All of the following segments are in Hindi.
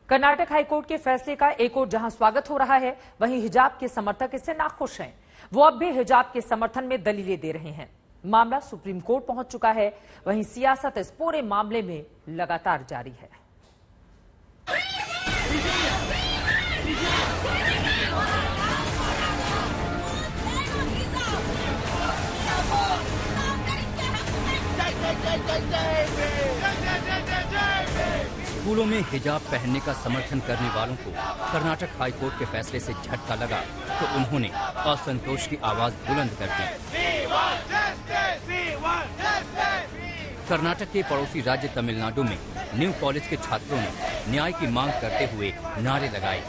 कर्नाटक हाईकोर्ट के फैसले का एक ओर जहां स्वागत हो रहा है, वहीं हिजाब के समर्थक इससे नाखुश हैं। वो अब भी हिजाब के समर्थन में दलीलें दे रहे हैं। मामला सुप्रीम कोर्ट पहुंच चुका है। वहीं सियासत इस पूरे मामले में लगातार जारी है। स्कूलों में हिजाब पहनने का समर्थन करने वालों को कर्नाटक हाईकोर्ट के फैसले से झटका लगा तो उन्होंने असंतोष की आवाज बुलंद कर दी। कर्नाटक के पड़ोसी राज्य तमिलनाडु में न्यू कॉलेज के छात्रों ने न्याय की मांग करते हुए नारे लगाए।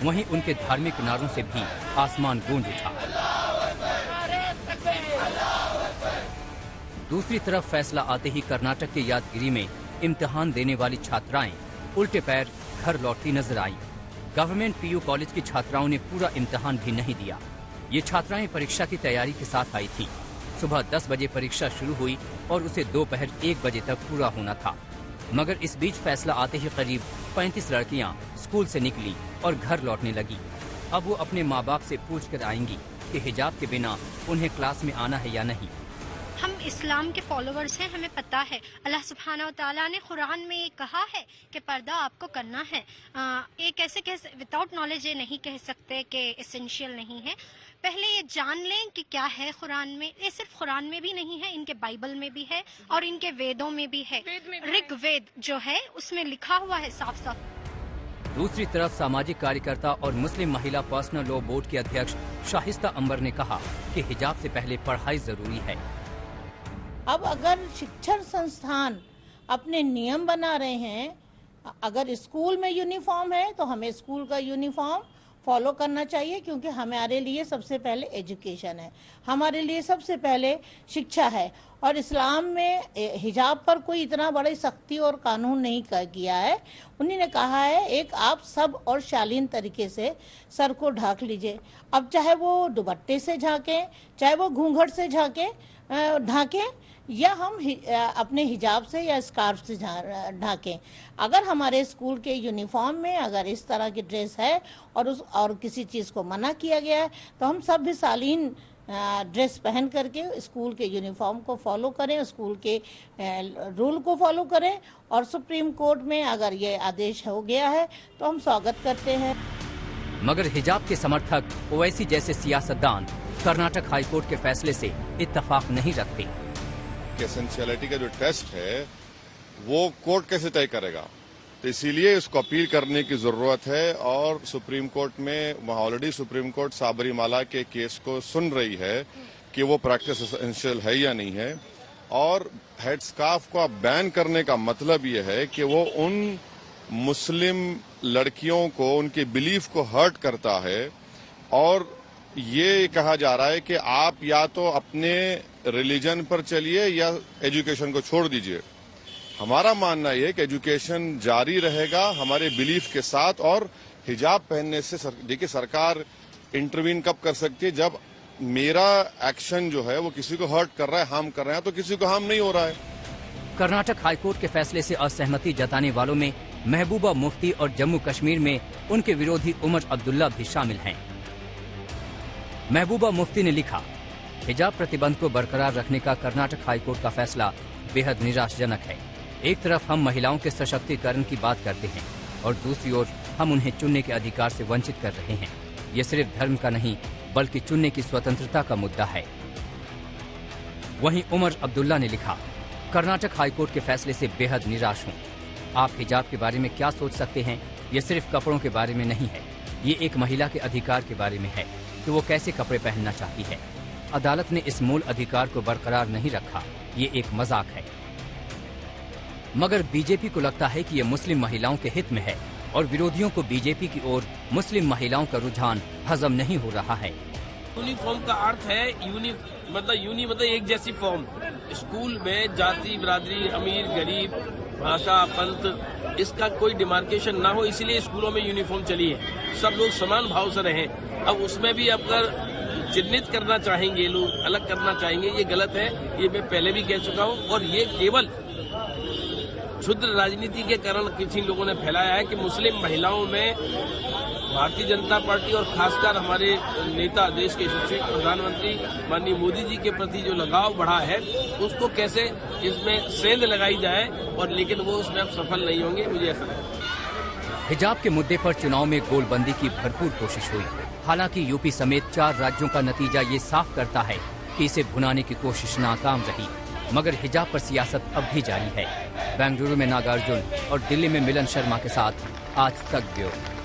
वहीं उनके धार्मिक नारों से भी आसमान गूंज उठा। दूसरी तरफ फैसला आते ही कर्नाटक के यादगिरी में इम्तिहान देने वाली छात्राएं उल्टे पैर घर लौटती नजर आईं। गवर्नमेंट पीयू कॉलेज की छात्राओं ने पूरा इम्तिहान भी नहीं दिया। ये छात्राएं परीक्षा की तैयारी के साथ आई थीं। सुबह 10 बजे परीक्षा शुरू हुई और उसे दोपहर 1 बजे तक पूरा होना था। मगर इस बीच फैसला आते ही करीब 35 लड़कियां स्कूल से निकली और घर लौटने लगी। अब वो अपने माँ बाप से पूछ कर आएंगी कि हिजाब के बिना उन्हें क्लास में आना है या नहीं। हम इस्लाम के फॉलोअर्स हैं, हमें पता है अल्लाह सुब्हाना व तआला ने कुरान में ये कहा है कि पर्दा आपको करना है। ये कैसे विदाउट नॉलेज ये नहीं कह सकते कि एसेंशियल नहीं है। पहले ये जान लें कि क्या है कुरान में। ये सिर्फ कुरान में भी नहीं है, इनके बाइबल में भी है और इनके वेदों में भी है। ऋग्वेद जो है उसमें लिखा हुआ है साफ साफ। दूसरी तरफ सामाजिक कार्यकर्ता और मुस्लिम महिला पर्सनल लॉ बोर्ड के अध्यक्ष शाहिस्ता अंबर ने कहा कि हिजाब से पहले पढ़ाई जरूरी है। अब अगर शिक्षण संस्थान अपने नियम बना रहे हैं, अगर स्कूल में यूनिफॉर्म है तो हमें स्कूल का यूनिफॉर्म फॉलो करना चाहिए, क्योंकि हमारे लिए सबसे पहले एजुकेशन है, हमारे लिए सबसे पहले शिक्षा है। और इस्लाम में हिजाब पर कोई इतना बड़ी सख्ती और कानून नहीं किया है। उन्हीं ने कहा है एक आप सब और शालीन तरीके से सर को ढाक लीजिए। अब चाहे वो दुपट्टे से झांके, चाहे वो घूंघट से ढाके, या हम अपने हिजाब से या स्कार्फ से ढाकें। अगर हमारे स्कूल के यूनिफॉर्म में अगर इस तरह की ड्रेस है और किसी चीज़ को मना किया गया है तो हम सब भी शालीन ड्रेस पहन करके स्कूल के यूनिफॉर्म को फॉलो करें, स्कूल के रूल को फॉलो करें। और सुप्रीम कोर्ट में अगर ये आदेश हो गया है तो हम स्वागत करते हैं। मगर हिजाब के समर्थक ओवैसी जैसे सियासतदान कर्नाटक हाईकोर्ट के फैसले से इत्तेफाक नहीं रखते। एसेंशियलिटी का जो टेस्ट है वो कोर्ट कैसे तय करेगा, तो इसीलिए इसको अपील करने की जरूरत है। और सुप्रीम कोर्ट में ऑलरेडी सुप्रीम कोर्ट साबरीमाला के केस को सुन रही है कि वो प्रैक्टिस एसेंशियल है या नहीं है। और हेड स्कार्फ को बैन करने का मतलब ये है कि वो उन मुस्लिम लड़कियों को उनके बिलीफ को हर्ट करता है। और ये कहा जा रहा है कि आप या तो अपने रिलीजन पर चलिए या एजुकेशन को छोड़ दीजिए। हमारा मानना यह कि एजुकेशन जारी रहेगा हमारे बिलीफ के साथ। और हिजाब पहनने से देखिए सरकार इंटरवीन कब कर सकती है, जब मेरा एक्शन जो है वो किसी को हर्ट कर रहा है, हार्म कर रहा है, तो किसी को हार्म नहीं हो रहा है। कर्नाटक हाईकोर्ट के फैसले से असहमति जताने वालों में महबूबा मुफ्ती और जम्मू कश्मीर में उनके विरोधी उमर अब्दुल्ला भी शामिल हैं। महबूबा मुफ्ती ने लिखा, हिजाब प्रतिबंध को बरकरार रखने का कर्नाटक हाईकोर्ट का फैसला बेहद निराशाजनक है। एक तरफ हम महिलाओं के सशक्तिकरण की बात करते हैं और दूसरी ओर हम उन्हें चुनने के अधिकार से वंचित कर रहे हैं। ये सिर्फ धर्म का नहीं बल्कि चुनने की स्वतंत्रता का मुद्दा है। वहीं उमर अब्दुल्ला ने लिखा, कर्नाटक हाईकोर्ट के फैसले से बेहद निराश हूँ। आप हिजाब के बारे में क्या सोच सकते हैं? ये सिर्फ कपड़ों के बारे में नहीं है, ये एक महिला के अधिकार के बारे में है कि वो कैसे कपड़े पहनना चाहती है। अदालत ने इस मूल अधिकार को बरकरार नहीं रखा, ये एक मजाक है। मगर बीजेपी को लगता है कि ये मुस्लिम महिलाओं के हित में है और विरोधियों को बीजेपी की ओर मुस्लिम महिलाओं का रुझान हजम नहीं हो रहा है। यूनिफॉर्म का अर्थ है मतलब एक जैसी फॉर्म। स्कूल में जाति बिरादरी, अमीर गरीब, भाषा पंथ, इसका कोई डिमार्केशन ना हो, इसलिए स्कूलों में यूनिफॉर्म चली है। सब लोग समान भाव से रहें। अब उसमें भी अगर चिन्हित करना चाहेंगे लोग, अलग करना चाहेंगे, ये गलत है। ये मैं पहले भी कह चुका हूँ और ये केवल क्षुद्र राजनीति के कारण किसी लोगों ने फैलाया है कि मुस्लिम महिलाओं में भारतीय जनता पार्टी और खासकर हमारे नेता, देश के यशस्वी प्रधानमंत्री माननीय मोदी जी के प्रति जो लगाव बढ़ा है, उसको कैसे इसमें सेंध लगाई जाए, और लेकिन वो उसमें अब सफल नहीं होंगे, मुझे ऐसा लगता है। हिजाब के मुद्दे पर चुनाव में गोलबंदी की भरपूर कोशिश हुई। हालांकि यूपी समेत 4 राज्यों का नतीजा ये साफ करता है कि इसे भुनाने की कोशिश नाकाम रही, मगर हिजाब पर सियासत अब भी जारी है। बेंगलुरु में नागार्जुन और दिल्ली में मिलन शर्मा के साथ आज तक ब्यूरो।